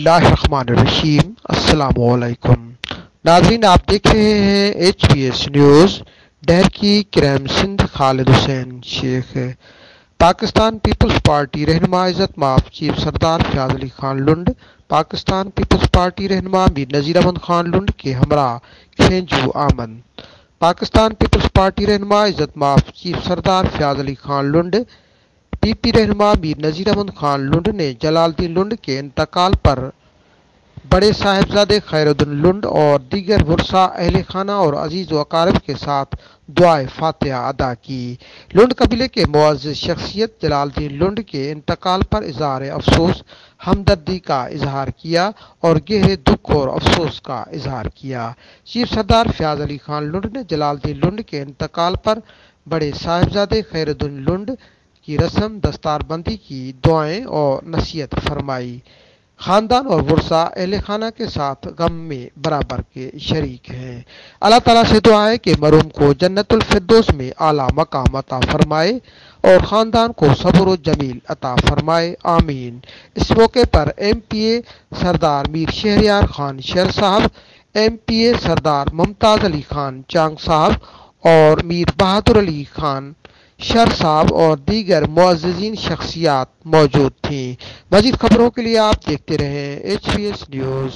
बिस्मिल्लाहिर्रहमानिर्रहीम। अस्सलाम वालेकुम नाज़रीन, आप देख रहे हैं HBS news. Daharki crime Sindh Khalid Hussain Shaikh. Pakistan Peoples Party रहनुमा इज़्ज़त माफ चीफ सरदार फयाज अली खान लुंड पाकिस्तान पीपल्स पार्टी रहनुमा मीर नज़ीर अहमद खान लुंड के हमरा खेंजू आमद। पाकिस्तान पीपल्स पार्टी रहनुमा इज़्ज़त माफ चीफ सरदार फयाज अली खान लुंड पीपी रहनुमा मीर नज़ीर अहमद खान लुंड ने जलालुद्दीन लुंड के इंतकाल पर बड़े साहिबजादे खैरुद्दीन लुंड और दीगर वर्सा अहले खाना और अजीज व अकारिब के साथ दुआए फातिहा अदा की। लुंड कबीले के मुअज़्ज़ज़ शख्सियत जलालुद्दीन लुंड के इंतकाल पर इज़हार अफसोस, हमदर्दी का इजहार किया और गहरे दुख और अफसोस का इजहार किया। चीफ सरदार फयाज अली खान लुंड ने जलालुद्दीन लुंड के इंतकाल पर बड़े साहिबजादे खैरुद्दीन लुंड की रस्म दस्तारबंदी की, दुआएं और नसीहत फरमाई। खानदान और वर्सा अहले खाना के साथ गम में बराबर के शरीक हैं। अल्लाह ताला से दुआ है कि मरूम को जन्नतुल फिरदौस में आला मकाम अता फरमाए और ख़ानदान को सब्र व जमील अता फरमाए, आमीन। इस मौके पर MPA सरदार मीर शहरयार खान शर साहब, MPA सरदार मुमताज़ अली खान चांग साहब और मीर बहादुर अली खान शर साहब और दीगर मुअज़्ज़ज़ीन शख्सियात मौजूद थीं। मज़ीद खबरों के लिए आप देखते रहें HBS न्यूज़।